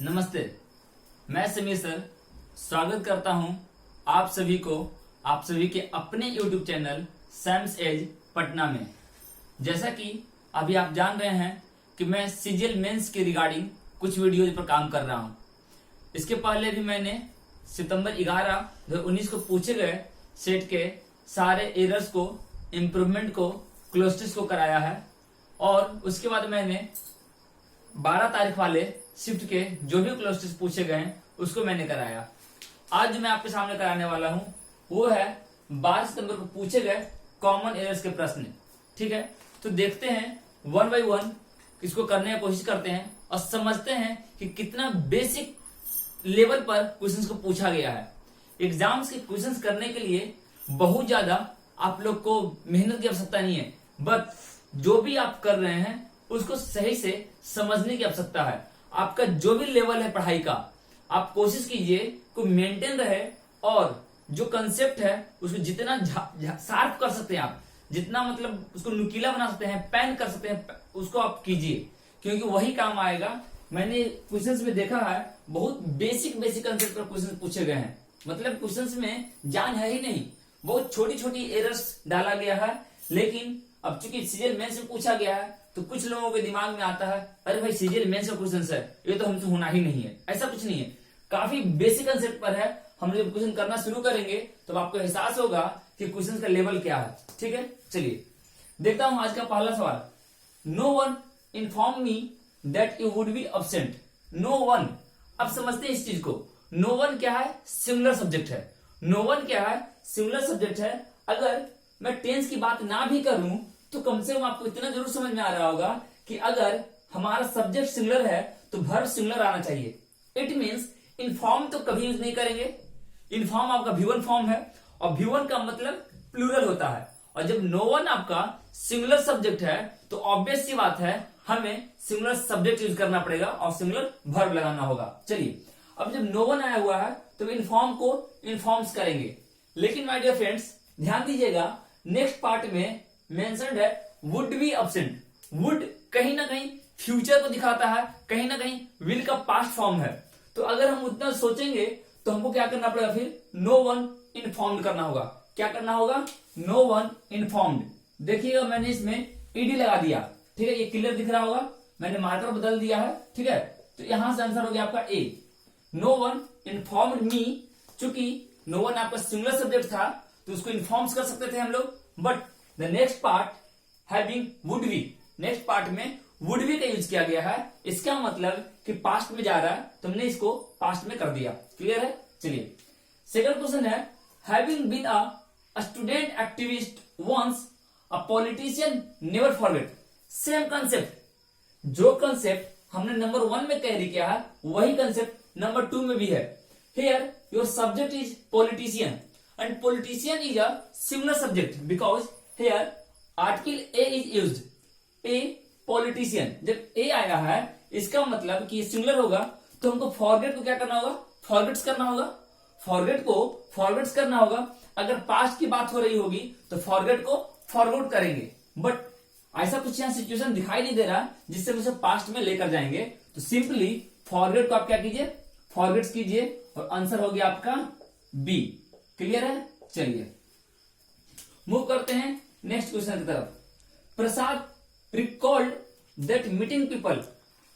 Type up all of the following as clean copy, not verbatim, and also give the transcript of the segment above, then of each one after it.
नमस्ते, मैं समीर सर स्वागत करता हूं आप सभी को आप सभी के अपने YouTube channel Sam's edge Patna में। जैसा कि अभी आप जान रहे हैं कि मैं सीजीएल मेंस के रिगार्डिंग कुछ वीडियोज पर काम कर रहा हूं। इसके पहले भी मैंने सितंबर 11, 2019 को पूछे गए सेट के सारे एरर्स को, इम्प्रूवमेंट को, क्लोस्टिस को कराया है और उसके बाद मैंने 12 तारीख वाले शिफ्ट के जो भी क्लोस्टिस पूछे गए हैं उसको मैंने कराया। आज जो मैं आपके सामने कराने वाला हूं वो है 12 सितंबर को पूछे गए कॉमन एरर्स के प्रश्न। ठीक है, तो देखते हैं वन बाय वन इसको करने की कोशिश करते हैं और समझते हैं कि कितना बेसिक लेवल पर क्वेश्चंस को पूछा गया है। एग्जाम्स के क्वेश्चंस करने के लिए बहुत ज्यादा आप लोग को मेहनत की आवश्यकता नहीं है, बट जो भी आप कर रहे हैं उसको सही से समझने की आवश्यकता है। आपका जो भी लेवल है पढ़ाई का, आप कोशिश कीजिए को मेंटेन रहे और जो कंसेप्ट है उसको जितना शार्प कर सकते हैं आप, जितना मतलब उसको नुकीला बना सकते हैं, पैन कर सकते हैं, उसको आप कीजिए, क्योंकि वही काम आएगा। मैंने क्वेश्चंस में देखा है बहुत बेसिक कंसेप्ट पर क्वेश्चन पूछे गए हैं, मतलब क्वेश्चंस में जान है ही नहीं, बहुत छोटी छोटी एरर्स डाला गया है। लेकिन अब चूंकि सीजीएल मेंस में पूछा गया है तो कुछ लोगों के दिमाग में आता है अरे भाई सीजीएल मेंस का क्वेश्चन है, ये तो हमसे होना ही नहीं है। ऐसा कुछ नहीं है, काफी बेसिक कंसेप्ट पर है। हम जब क्वेश्चन करना शुरू करेंगे तो आपको एहसास होगा कि क्वेश्चन का लेवल क्या है। ठीक है, चलिए देखता हूं आज का पहला सवाल। No one inform me that you would be absent. No one, अब समझते हैं इस चीज को। नो वन क्या है? सिंगुलर सब्जेक्ट है। नो वन क्या है? सिंगुलर सब्जेक्ट है। अगर मैं टेंस की बात ना भी करूं तो कम से कम आपको इतना जरूर समझ में आ रहा होगा कि अगर हमारा सब्जेक्ट सिंगुलर है तो वर्ब सिंगुलर आना चाहिए। इट मींस इन्फॉर्म तो कभी यूज नहीं करेंगे। इन्फॉर्म आपका V1 फॉर्म है और V1 का मतलब प्लूरल होता है, और जब नो वन आपका सिंगुलर सब्जेक्ट है तो ऑब्वियस सी बात है हमें सिंगुलर सब्जेक्ट यूज करना पड़ेगा और सिंगुलर वर्ब लगाना होगा। चलिए, अब जब नो वन आया हुआ है तो इन्फॉर्म को इन्फॉर्म्स करेंगे। लेकिन माय डियर फ्रेंड्स ध्यान दीजिएगा, नेक्स्ट पार्ट में मेंशन्ड है वुड बी अब्सेंट। वुड कहीं ना कहीं फ्यूचर को दिखाता है, कहीं ना कहीं विल का पास्ट फॉर्म है। तो अगर हम उतना सोचेंगे तो हमको क्या करना पड़ेगा, फिर नो वन इन्फॉर्म्ड करना होगा। क्या करना होगा? No one informed. देखिएगा मैंने इसमें ईडी लगा दिया, ठीक है, ये क्लियर दिख रहा होगा, मैंने मार्कर बदल दिया है। ठीक है, तो यहां से आंसर हो गया आपका A. No one informed me. चूंकि नो वन आपका सिंगुलर सब्जेक्ट था तो उसको इन्फॉर्म्स कर सकते थे हम लोग, but the next part having would be, next part में वुड बी का यूज किया गया है। इसका मतलब कि पास्ट में जा रहा है, तुमने इसको पास्ट में कर दिया। क्लियर है? चलिए सेकंड क्वेश्चन है having been a student activist once a politician never forget. Same concept, जो कंसेप्ट हमने नंबर 1 में कैरी किया है वही कंसेप्ट नंबर 2 में भी है। Here your subject is politician and politician is a similar subject because here article a is used। a politician, जब a आया है इसका मतलब कि सिंगुलर होगा तो हमको फॉरगेट को क्या करना होगा? फॉरगेट्स करना होगा। फॉरगेट को फॉरगेट्स करना होगा। अगर पास्ट की बात हो रही होगी तो फॉरगेट को फॉरवर्ड करेंगे, बट ऐसा कुछ यहाँ सिचुएशन दिखाई नहीं दे रहा जिससे हम उसे पास्ट में लेकर जाएंगे। तो सिंपली फॉरगेट को आप क्या कीजिए? फॉरगेट्स कीजिए और आंसर हो गया आपका बी। क्लियर है? चलिए मूव करते हैं नेक्स्ट क्वेश्चन की तरफ। प्रसाद रिकॉल्ड दैट मीटिंग पीपल।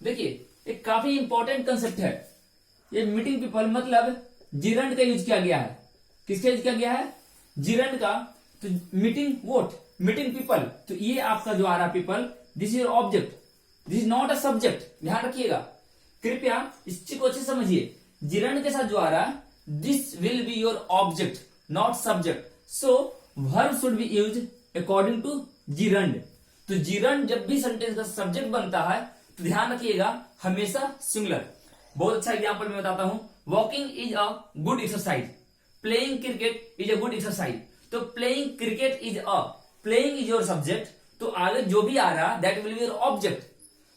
देखिए एक काफी इंपॉर्टेंट कंसेप्ट है ये। मीटिंग पीपल मतलब जिरंड का यूज किया गया है। किसका यूज किया गया है? जिरंड का। तो मीटिंग वोट, मीटिंग पीपल, तो ये आपका जो आ रहा people, this is object, this is not a subject. ध्यान रखिएगा, कृपया इस चीज को अच्छे समझिए। जिरंड के साथ जो आ रहा this will be your object not subject, so verb should be used according to gerund। तो gerund जब भी सेंटेंस का सब्जेक्ट बनता है तो ध्यान रखिएगा हमेशा सिंगुलर। बहुत अच्छा एग्जांपल मैं बताता हूं। Walking is a good exercise, playing cricket is a good exercise. तो playing cricket is a, playing is your subject, तो आगे जो भी आ रहा that will be your object.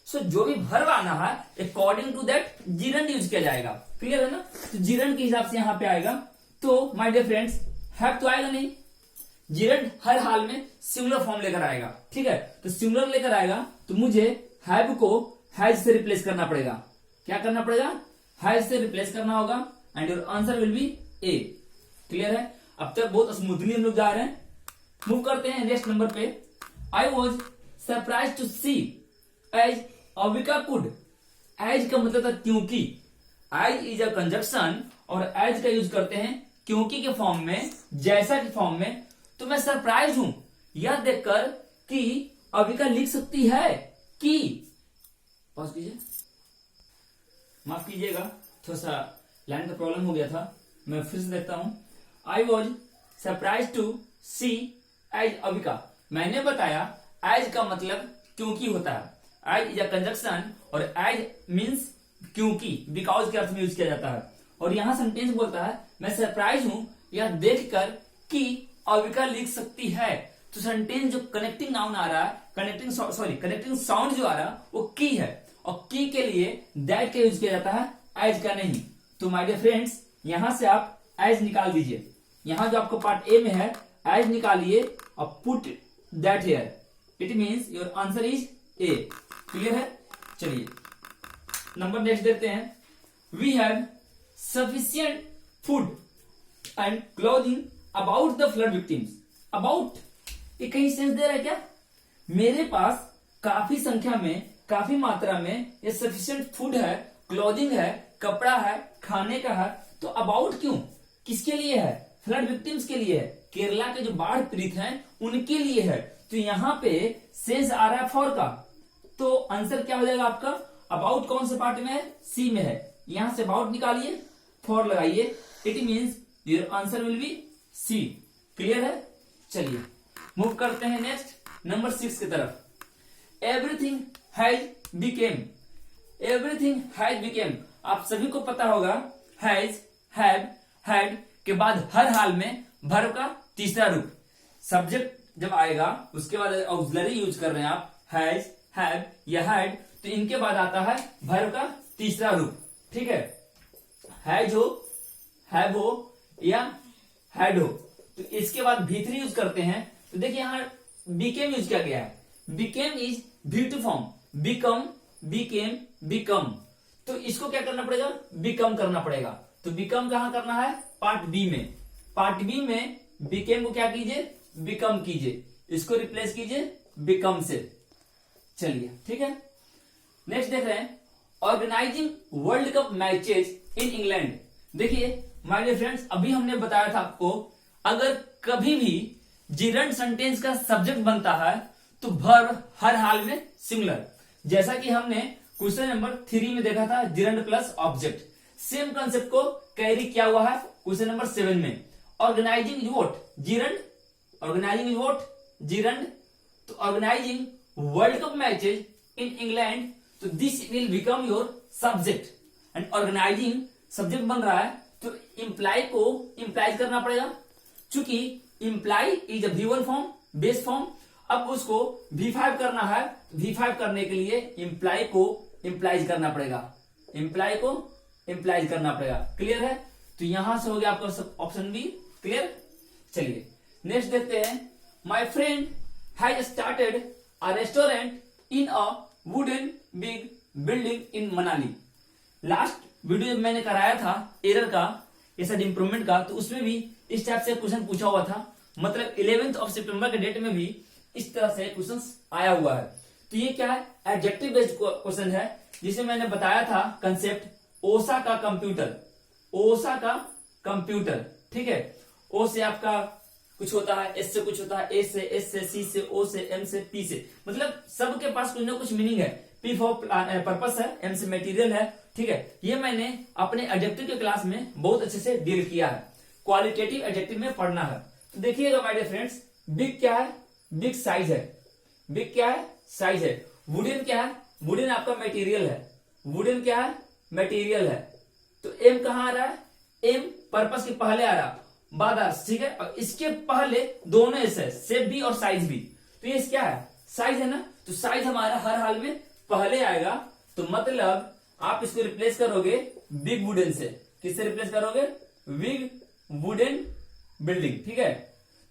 So जो भी वर्ब आना है according to that gerund use किया जाएगा। क्लियर है ना? तो जिरंड के हिसाब से यहां पे आएगा। तो माय डियर फ्रेंड्स हैव तो आएगा नहीं, जिरंड हर हाल में सिंगुलर फॉर्म लेकर आएगा। ठीक है, तो सिंगुलर लेकर आएगा तो मुझे हैव को हैज से रिप्लेस करना पड़ेगा। क्या करना पड़ेगा? हैज से रिप्लेस करना होगा and your answer will B A. Clear है? अब तक बहुत स्मूथली हम लोग जा रहे हैं। मूव करते हैं नेक्स्ट नंबर पे। I was surprise to see as Avika could. As का मतलब था क्योंकि। एज इज अ कंजक्शन और एज का यूज करते हैं क्योंकि के फॉर्म में, जैसा के फॉर्म में। तो मैं सरप्राइज हूं यह देखकर कि अविका लिख सकती है कि। पॉज कीजिए, माफ कीजिएगा, थोड़ा सा लाइन का प्रॉब्लम हो गया था। मैं फिर से देखता हूं। I was surprise to see as Avika. मैंने बताया एज का मतलब क्योंकि होता है। एज इज अ कंजक्शन और एज मीन्स क्योंकि, बिकॉज के अर्थ में यूज किया जाता है। और यहां सेंटेंस बोलता है मैं सरप्राइज हूं यह देखकर कि अविका लिख सकती है। तो सेंटेंस जो कनेक्टिंग नाउन आ रहा है, कनेक्टिंग साउंड जो आ रहा है वो की है, और की के लिए दैट का यूज किया जाता है, एज का नहीं। तो माय डियर फ्रेंड्स, यहां से आप एज निकाल दीजिए। यहां जो आपको पार्ट ए में है एज निकालिए और put that here. It means your answer is A. Clear है? चलिए नंबर नेक्स्ट देखते हैं। We have sufficient food and clothing about the flood victims. About ये कहीं सेंस दे रहा है क्या? मेरे पास काफी संख्या में, काफी मात्रा में ये सफिशिएंट फूड है, क्लोथिंग है, कपड़ा है, खाने का है। तो अबाउट क्यों? किसके लिए है? फ्लड विक्टिम्स के लिए है। केरला के जो बाढ़ पीड़ित हैं उनके लिए है। तो यहां पे सेंस आ रहा है फॉर का। तो आंसर क्या हो जाएगा आपका? अबाउट कौन से पार्ट में है? सी में है। यहां से अबाउट निकालिए, फॉर लगाइए। It means your answer will be C. Clear है? चलिए मूव करते हैं नेक्स्ट नंबर 6 की तरफ। Everything has became. Everything has became, आप सभी को पता होगा हैज, हैव, हैड के बाद हर हाल में वर्ब का तीसरा रूप। सब्जेक्ट जब आएगा उसके बाद ऑक्सिलरी यूज कर रहे हैं आप, हैज, हैव या हैड, तो इनके बाद आता है वर्ब का तीसरा रूप। ठीक है? हैज हो, हैव हो या हैड हो, तो इसके बाद V3 यूज करते हैं। तो देखिए यहां बिकेम यूज किया गया है। Became is V2 form, become, became, become. तो इसको क्या करना पड़ेगा? बिकम करना पड़ेगा। तो बिकम कहां करना है? पार्ट बी में। पार्ट बी में बिकेम को क्या कीजिए? बिकम कीजिए। इसको रिप्लेस कीजिए बिकम से। चलिए ठीक है, नेक्स्ट देख रहे हैं। Organising world cup matches in England. देखिए माय डियर फ्रेंड्स, अभी हमने बताया था आपको, अगर कभी भी जिरंड सेंटेंस का सब्जेक्ट बनता है तो वर्ब हर हाल में सिंगुलर। जैसा कि हमने क्वेश्चन नंबर 3 में देखा था, gerund plus object. Same concept को कैरी किया हुआ है क्वेश्चन नंबर 7 में। Organizing is what? Gerund. Organizing is what? Gerund. तो organizing world cup matches in England, तो this will become your subject. And organizing subject बन रहा है तो इंप्लाई को इंप्लाइज करना पड़ेगा। चूंकि imply is a V1 form, base form. अब उसको V5 करना है, V5 करने के लिए इंप्लाई को इंप्लाइज करना पड़ेगा। इंप्लाई को इंप्लाइज करना पड़ेगा। क्लियर है? तो यहां से हो गया आपका ऑप्शन बी क्लियर। चलिए नेक्स्ट देखते हैं। My friend has started a restaurant in a wooden big building in Manali. Last video मैंने कराया था एरर का, ऐसा इंप्रूवमेंट का, तो उसमें भी इस टाइप से क्वेश्चन पूछा हुआ था। मतलब 11 सितंबर के डेट में भी इस तरह से क्वेश्चन आया हुआ है। तो ये क्या है? एडजेक्टिव बेस्ड क्वेश्चन है, जिसे मैंने बताया था कंसेप्ट ओसा का कंप्यूटर। ओसा का कंप्यूटर, ठीक है? ओ से आपका कुछ होता है, एस से कुछ होता है, ए से, एस से, सी से, ओ से, एम से, पी से, मतलब सबके पास कुछ ना कुछ मीनिंग है। पी फॉर पर्पस है, एम से मटेरियल है, ठीक है? ये मैंने अपने एडजेक्टिव के क्लास में बहुत अच्छे से डील किया है। क्वालिटेटिव एडजेक्टिव में पढ़ना है तो देखिएगा माय डियर फ्रेंड्स। बिग क्या है? बिग साइज है। बिग क्या है? साइज है। वुडन क्या है? वुडन आपका मटेरियल है। वुडन क्या है? मटेरियल है। तो एम कहां आ रहा है? एम पर्पस के पहले आ रहा, बाद आ, ठीक है? और इसके पहले दोनों एस है, शेप भी और साइज भी। तो ये क्या है? साइज है ना। तो साइज हमारा हर हाल में पहले आएगा। तो मतलब आप इसको रिप्लेस करोगे बिग वुडन से। किससे रिप्लेस करोगे? बिग वुडन बिल्डिंग, ठीक है?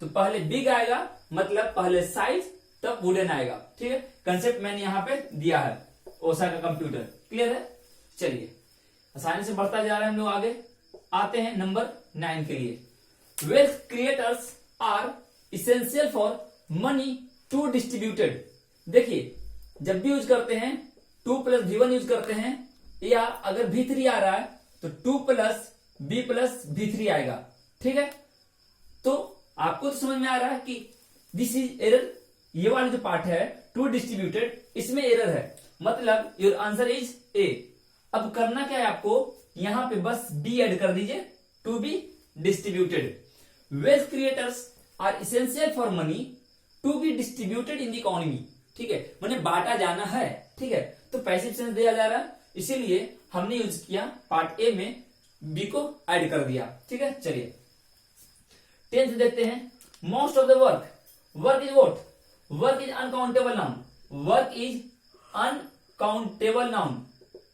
तो पहले बिग आएगा, मतलब पहले साइज तब वुडन आएगा, ठीक है? कंसेप्ट मैंने यहां पे दिया है, ओसा का कंप्यूटर। क्लियर है? चलिए आसानी से बढ़ता जा रहा है हम लोग आगे। आते हैं नंबर 9 के लिए। Wealth creators are essential for money to distributed. देखिए जब भी यूज करते हैं 2 + V1 यूज करते हैं, या अगर V3 आ रहा है तो 2 + B + V3 आएगा। ठीक है, तो आपको तो समझ में आ रहा है कि दिस इज एरर। ये वाला जो पार्ट है टू डिस्ट्रीब्यूटेड, इसमें एरर है, मतलब योर आंसर इज ए। अब करना क्या है आपको, यहां पे बस बी ऐड कर दीजिए, to be distributed. Wealth creators are essential for money to be distributed in the economy. ठीक है, मैंने बांटा जाना है। ठीक है, तो पैसिव सेंस दिया जा रहा है, इसीलिए हमने यूज किया पार्ट ए में बी को ऐड कर दिया। ठीक है, चलिए 10th देखते हैं। Most of the work is what? Work is uncountable noun. Work is uncountable noun.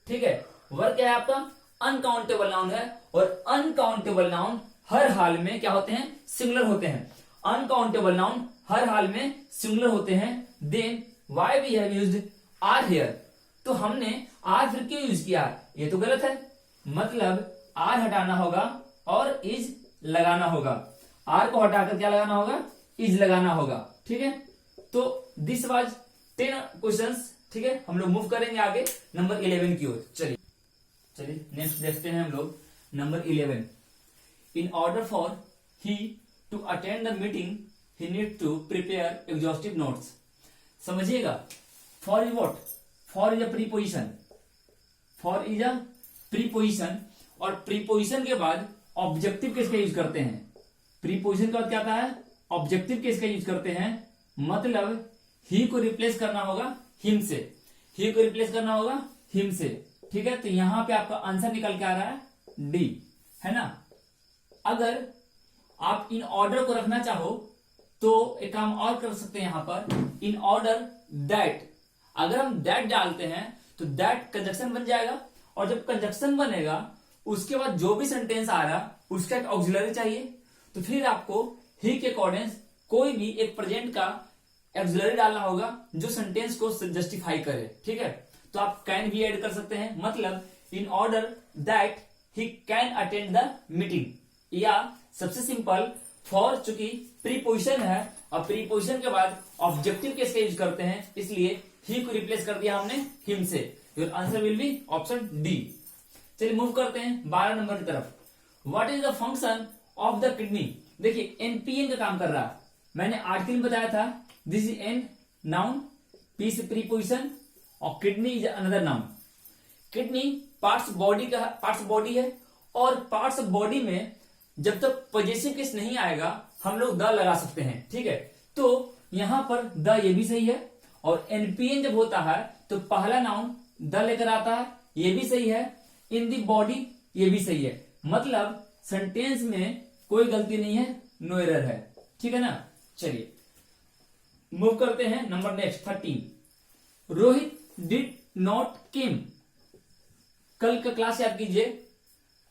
ठीक है, वर्क क्या है आपका? अनकाउंटेबल नाउन है, और अनकाउंटेबल नाउन हर हाल में क्या होते हैं? सिंगुलर होते हैं। अनकाउंटेबल नाउन हर हाल में सिंगुलर होते हैं। Then why we have used are here? तो हमने आर फिर क्यों यूज किया? ये तो गलत है, मतलब आर हटाना होगा और इज लगाना होगा। आर को हटाकर क्या लगाना होगा? इज लगाना होगा। ठीक है, तो दिस वाज 10 क्वेश्चंस। ठीक है, हम लोग मूव करेंगे आगे नंबर 11 की ओर। चलिए नेक्स्ट देखते हैं हम लोग number 11। In order for he to attend the meeting he need to prepare exhaustive notes. समझिएगा, for is what? For is a preposition. For is a preposition, और प्रीपोजिशन के बाद ऑब्जेक्टिव केस का यूज करते हैं। प्रीपोजिशन का क्या आता है? ऑब्जेक्टिव केस का यूज करते हैं, मतलब ही को रिप्लेस करना होगा हिम से। ही को रिप्लेस करना होगा हिम से। ठीक है, तो यहां पे आपका आंसर निकल के आ रहा है डी, है ना। अगर आप इन ऑर्डर को रखना चाहो तो एक काम और कर सकते हैं यहां पर, इन ऑर्डर दैट। अगर हम दैट डालते हैं तो दैट कंजक्शन बन जाएगा, और जब कंजक्शन बनेगा उसके बाद जो भी सेंटेंस आ रहा उसका एक ऑक्सिलरी चाहिए, तो फिर आपको ही के अकॉर्डिंग कोई भी एक प्रेजेंट का ऑक्सिलरी डालना होगा जो सेंटेंस को जस्टिफाई करे। ठीक है, तो आप कैन भी ऐड कर सकते हैं, मतलब in order that he can attend the meeting. या सबसे सिंपल, फॉर चूंकि प्रीपोजिशन है और प्रीपोजिशन के बाद ऑब्जेक्टिव केस का यूज करते हैं, इसलिए ही को रिप्लेस कर दिया हमने हिम से। Your answer will B option D. चलिए मूव करते हैं 12 नंबर की तरफ। What is the function of the kidney? देखिए एनपीएन का काम कर रहा है। मैंने आर्टिकल में बताया था this is an noun, P से प्रीपोजिशन, और kidney is another noun. Kidney parts body है, और पार्ट्स ऑफ बॉडी में जब तक पॉजेसिव केस नहीं आएगा हम लोग द लगा सकते हैं। ठीक है, तो यहां पर द ये भी सही है, और एनपीएन जब होता है तो पहला नाउन द लेकर आता है, ये भी सही है। इन दी बॉडी ये भी सही है, मतलब सेंटेंस में कोई गलती नहीं है, नो एरर है। ठीक है ना। चलिए मूव करते हैं number next 13। Rohit did not केम। कल का क्लास याद कीजिए,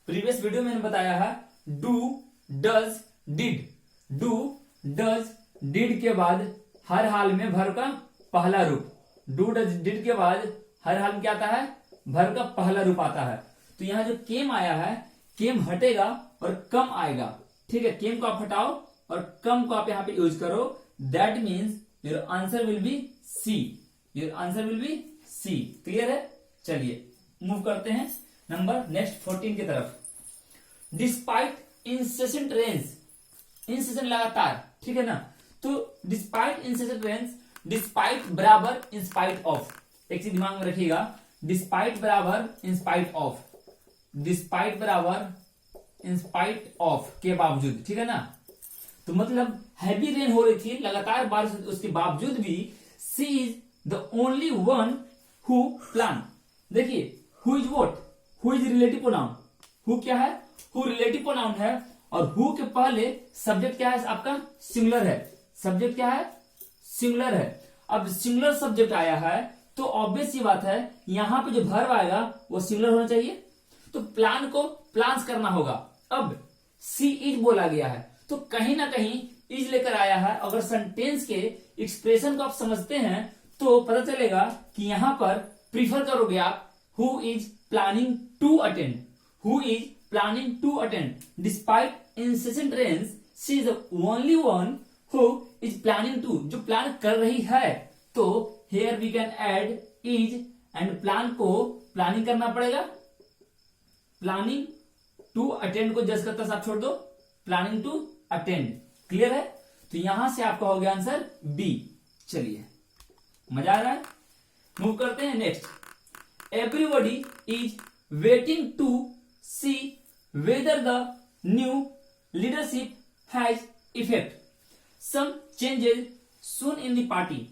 प्रीवियस वीडियो में मैंने बताया है do does did. Do does did के बाद हर हाल में भर का पहला रूप। डू डज डिड के बाद हर हाल में क्या आता है? भर का पहला रूप आता है। तो यहां जो केम आया है, केम हटेगा और कम आएगा। ठीक है, केम को आप हटाओ और कम को आप यहां पे यूज करो। That means your answer will be C. Your answer will be C. Clear है। चलिए मूव करते हैं नंबर नेक्स्ट 14 की तरफ। Despite incessant rains. इंसेसेंट लगातार, ठीक है ना। तो डिस्पाइट इंसेसेंट रेन्स, डिस्पाइट बराबर इंस्पाइट ऑफ। एक चीज दिमाग में रखिएगा, डिस्पाइट बराबर इंस्पाइट ऑफ। डिस्पाइट बराबर इंस्पाइट ऑफ के बावजूद, ठीक है ना। तो मतलब हैवी रेन हो रही थी, लगातार बारिश, उसके बावजूद भी she is the only one who plan. देखिए who is what? Who is relative pronoun. Who क्या है? हु रिलेटिव प्रोनाउन है, और हु के पहले सब्जेक्ट क्या है आपका? सिंगुलर है। सब्जेक्ट क्या है? सिंगुलर है। अब सिंगुलर सब्जेक्ट आया है तो ऑब्वियस सी बात है यहां पे जो वर्ब आएगा वो सिंगुलर होना चाहिए, तो प्लान को प्लान्स करना होगा। अब सी इज बोला गया है तो कहीं ना कहीं इज लेकर आया है। अगर सेंटेंस के एक्सप्रेशन को आप समझते हैं तो पता चलेगा कि यहां पर प्रीफर करोगे आप who is planning to attend, who is planning to attend despite incessant rains, she is the only one who is planning to, जो प्लान कर रही है। तो here we can add is and plan को planning करना पड़ेगा, planning to attend को just करता साथ छोड़ दो, प्लानिंग टू अटेंड। क्लियर है? तो यहां से आपका हो गया आंसर बी। चलिए, मजा आ रहा है? मूव करते हैं next. Everybody is waiting to see whether the new leadership has effect some changes soon in the party.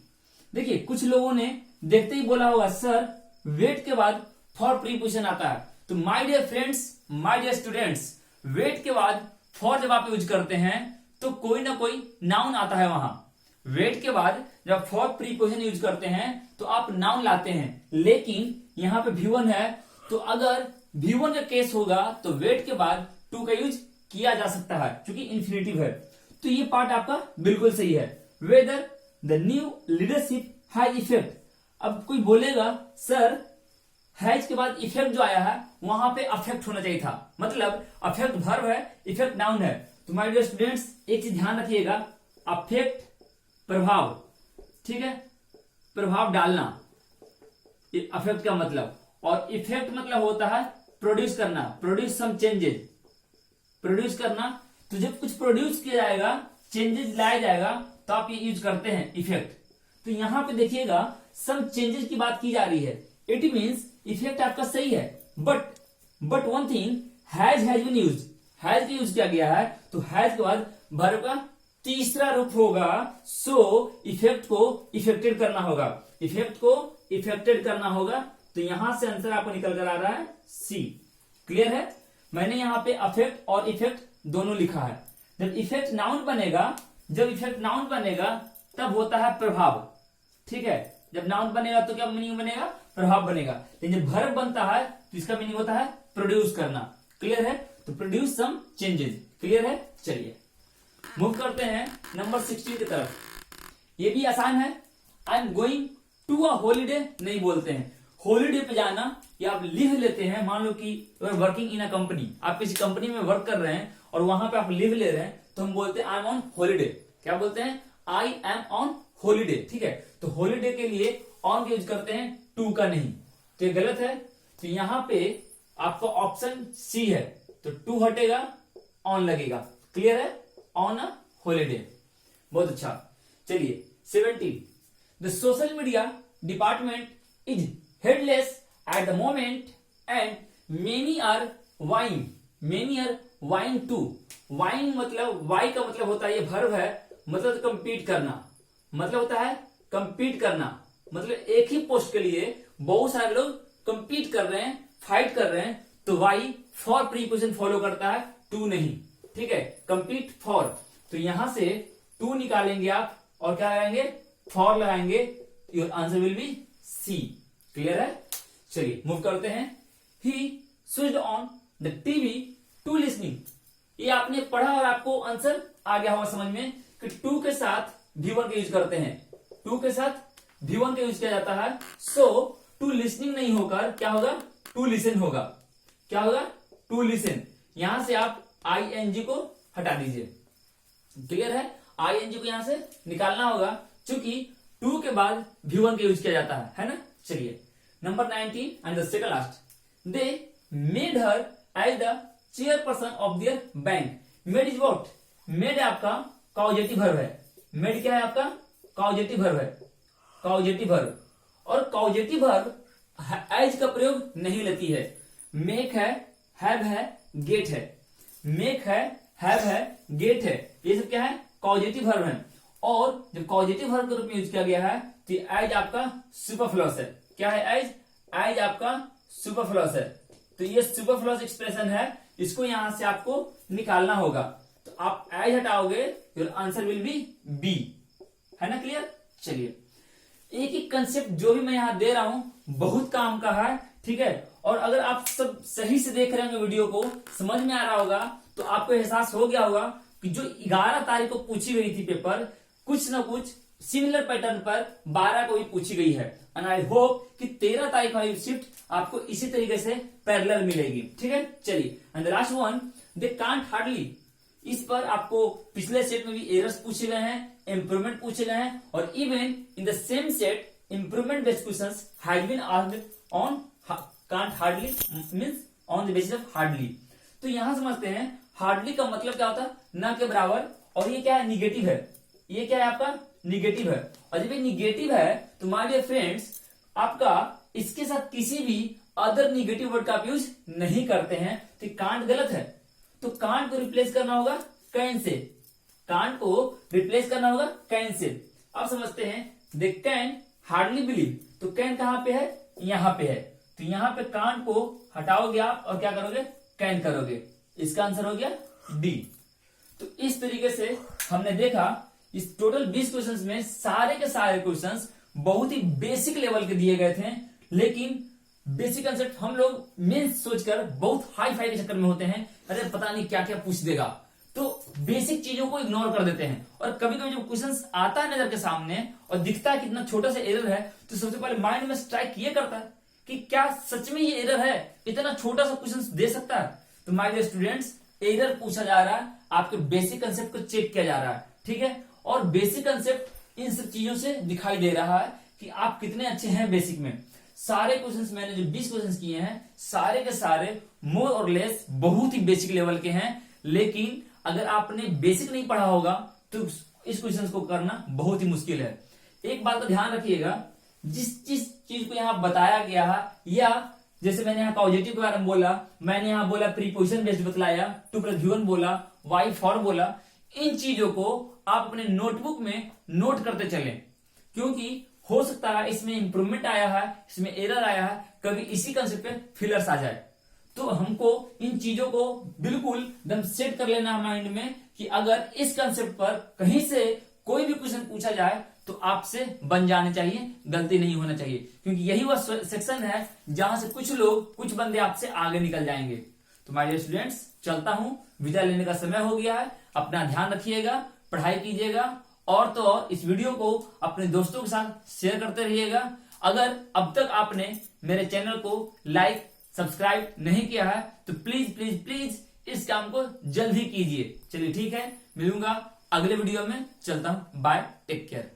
देखिए, कुछ लोगों ने देखते ही बोला होगा सर वेट के बाद फॉर प्रीपोजिशन आता है। तो my dear friends, my dear students, wait के बाद फॉर जब आप यूज करते हैं तो कोई ना कोई नाउन आता है वहां। वेट के बाद जब फॉर प्रीपोजिशन यूज करते हैं तो आप नाउन लाते हैं, लेकिन यहां पे V1 है, तो अगर V1 का केस होगा तो वेट के बाद टू का यूज किया जा सकता है क्योंकि इंफिनिटिव है। तो ये पार्ट आपका बिल्कुल सही है। Weather the new leadership has effect. अब कोई बोलेगा सर हैज के बाद इफेक्ट जो आया है वहां पे अफेक्ट होना चाहिए था, मतलब अफेक्ट वर्ब है, इफेक्ट नाउन है। तो माय डियर स्टूडेंट्स, एक चीज ध्यान रखिएगा, अफेक्ट प्रभाव, ठीक है, प्रभाव डालना अफेक्ट का मतलब, और इफेक्ट मतलब होता है प्रोड्यूस करना, प्रोड्यूस सम चेंजेस, प्रोड्यूस करना। तो जब कुछ प्रोड्यूस किया जाएगा, चेंजेस लाया जाएगा, तो आप ये यूज करते हैं इफेक्ट। तो यहां पे देखिएगा सम चेंजेस की बात की जा रही है, इट मीन्स इफेक्ट आपका सही है, but one thing, has been used, has का यूज किया गया है, तो हैज के बाद वर्ब का तीसरा रूप होगा, सो इफेक्ट को इफेक्टेड करना होगा, इफेक्ट को इफेक्टेड करना होगा। तो यहां से आंसर आपको निकल कर आ रहा है सी। क्लियर है? मैंने यहां पे अफेक्ट और इफेक्ट दोनों लिखा है। जब इफेक्ट नाउन बनेगा, जब इफेक्ट नाउन बनेगा तब होता है प्रभाव, ठीक है। जब नाउन बनेगा तो क्या मीनिंग बनेगा? प्रभाव बनेगा। लेकिन जब वर्ब बनता है तो इसका मीनिंग होता है प्रोड्यूस करना। क्लियर है? तो प्रोड्यूस सम चेंजेस। क्लियर है? चलिए मूव करते हैं नंबर 16 की तरफ। ये भी आसान है। I am going to a holiday नहीं बोलते हैं, हॉलीडे पे जाना या आप लिव लेते हैं। मान लो कि वर्किंग इन अ कंपनी, आप किसी कंपनी में वर्क कर रहे हैं और वहां पे आप लिव ले रहे हैं, तो हम बोलते हैं आई एम ऑन हॉलीडे। क्या बोलते हैं? I am on holiday. ठीक है, तो हॉलीडे के लिए ऑन का यूज करते हैं, टू का नहीं। तो ये गलत है। तो यहां पे आपका ऑप्शन सी है, तो टू हटेगा, ऑन लगेगा। क्लियर है? On a holiday. बहुत अच्छा। चलिए 17, the social media department is headless at the moment and many are vying, many are vying to. Vying मतलब, वाई का मतलब होता है, ये वर्ब है, मतलब कंपीट करना, मतलब होता है कंपीट करना, मतलब एक ही पोस्ट के लिए बहुत सारे लोग कंपीट कर रहे हैं, फाइट कर रहे हैं। तो वाई फॉर प्रीपोजिशन फॉलो करता है, टू नहीं। ठीक है, कंपीट फॉर। तो यहां से टू निकालेंगे आप और क्या लगाएंगे? फॉर लगाएंगे। Your answer will be C. Clear है? चलिए मूव करते हैं। He switched on the TV to listening. ये आपने पढ़ा और आपको आंसर आ गया होगा समझ में कि टू के साथ V1 का यूज करते हैं, टू के साथ V1 का यूज किया जाता है। सो टू लिसनिंग नहीं होकर क्या होगा? टू लिसन होगा। क्या होगा? To listen. यहां से आप ING को हटा दीजिए। क्लियर है? ING को यहां से निकालना होगा, क्योंकि टू के बाद V1 का यूज किया जाता है ना। चलिए number 19 and the second last, they made her as the chairperson of their bank. Made is what? Made आपका कॉजेटिव वर्ब है। मेड क्या है आपका? कॉजेटिव वर्ब है, कॉजेटिव वर्ब। और कॉजेटिव वर्ब एज का प्रयोग नहीं लेती है। मेक है, हैव है, गेट है। मेक है, हैव है, गेट है, ये सब क्या है? कॉजेटिव वर्ब है। और जब कॉजेटिव वर्ब के रूप में यूज किया गया है तो एज आपका सुपरफ्लूअस है। क्या है? एज, एज आपका सुपरफ्लूअस है। तो ये सुपरफ्लूअस एक्सप्रेशन है, इसको यहां से आपको निकालना होगा। तो आप एज हटाओगे, your answer will be B. है ना क्लियर? चलिए एक एक कंसेप्ट जो भी मैं यहां दे रहा हूं बहुत काम का है, ठीक है। और अगर आप सब सही से देख रहे होंगे वीडियो को, समझ में आ रहा होगा, तो आपको एहसास हो गया होगा कि जो 11 तारीख को पूछी गई थी पेपर, कुछ ना कुछ सिमिलर पैटर्न पर 12 को भी पूछी गई है। एंड आई होप कि 13 तारीख वाली शिफ्ट आपको इसी तरीके से पैरेलल मिलेगी। ठीक है, चलिए। And the last one, they can't hardly, इस पर आपको पिछले सेट में भी एरर्स पूछे गए हैं, इंप्रूवमेंट पूछे गए हैं, और even in the same set improvement based questions have been asked on can't hardly means on the basis of hardly. तो यहां समझते हैं हार्डली का मतलब क्या होता है, न के बराबर, और ये क्या है, निगेटिव है। ये क्या है आपका, निगेटिव है। और जब ये निगेटिव है तो माय डियर फ्रेंड्स, आपका इसके साथ किसी भी अदर निगेटिव वर्ड का आप यूज नहीं करते हैं, तो कांट गलत है। तो कांट को रिप्लेस करना होगा कैन से, कांट को रिप्लेस करना होगा कैन से। अब समझते हैं, दे कैन हार्डली बिलीव, तो कैन कहां पे है, यहां पे है। तो यहां पे कांट को हटाओगे आप और क्या करोगे, कैन करोगे। इसका आंसर हो गया डी। तो इस तरीके से हमने देखा इस टोटल 20 क्वेश्चंस में सारे के सारे क्वेश्चंस बहुत ही बेसिक लेवल के दिए गए थे, लेकिन बेसिक कंसेप्ट हम लोग मेंस सोचकर बहुत हाई फाई के चक्कर में होते हैं, अरे पता नहीं क्या क्या पूछ देगा, तो बेसिक चीजों को इग्नोर कर देते हैं। और कभी कभी जब क्वेश्चंस आता है नजर के सामने और दिखता है कितना छोटा सा एरर है, तो सबसे पहले माइंड में स्ट्राइक ये करता है कि क्या सच में ये एरर है, इतना छोटा सा क्वेश्चन दे सकता है। तो माय डियर स्टूडेंट्स, एरर पूछा जा रहा है, आपके बेसिक कंसेप्ट को चेक किया जा रहा है। ठीक है, और बेसिक कंसेप्ट इन सब चीजों से दिखाई दे रहा है कि आप कितने अच्छे हैं बेसिक में। सारे क्वेश्चंस मैंने जो 20 क्वेश्चंस किए हैं, सारे के सारे मोर और लेस बहुत ही बेसिक लेवल के हैं, लेकिन अगर आपने बेसिक नहीं पढ़ा होगा तो इस क्वेश्चन को करना बहुत ही मुश्किल है। एक बात का ध्यान रखिएगा, जिस चीज को यहां बताया गया है, या जैसे मैंने यहाँ कॉजेटिव के बारे में बोला, मैंने यहाँ बोला प्रीपोजिशन बेस्ड बतलाया, टू प्लस गिवन बोला, वाई फॉर बोला, इन चीजों को आप अपने नोटबुक में नोट करते चलें, क्योंकि हो सकता है इसमें इंप्रूवमेंट आया है, इसमें एरर आया है, कभी इसी कंसेप्ट पे फिलर्स आ जाए। तो हमको इन चीजों को बिल्कुल एकदम सेट कर लेना है माइंड में कि अगर इस कंसेप्ट पर कहीं से कोई भी क्वेश्चन पूछा जाए तो आपसे बन जाने चाहिए, गलती नहीं होना चाहिए, क्योंकि यही वह सेक्शन है जहां से कुछ बंदे आपसे आगे निकल जाएंगे। तो माय डियर स्टूडेंट्स, चलता हूं, विदा लेने का समय हो गया है। अपना ध्यान रखिएगा, पढ़ाई कीजिएगा, और तो और इस वीडियो को अपने दोस्तों के साथ शेयर करते रहिएगा। अगर अब तक आपने मेरे चैनल को लाइक सब्सक्राइब नहीं किया है तो प्लीज प्लीज प्लीज इस काम को जल्द ही कीजिए। चलिए ठीक है, मिलूंगा अगले वीडियो में, चलता हूं, बाय, टेक केयर।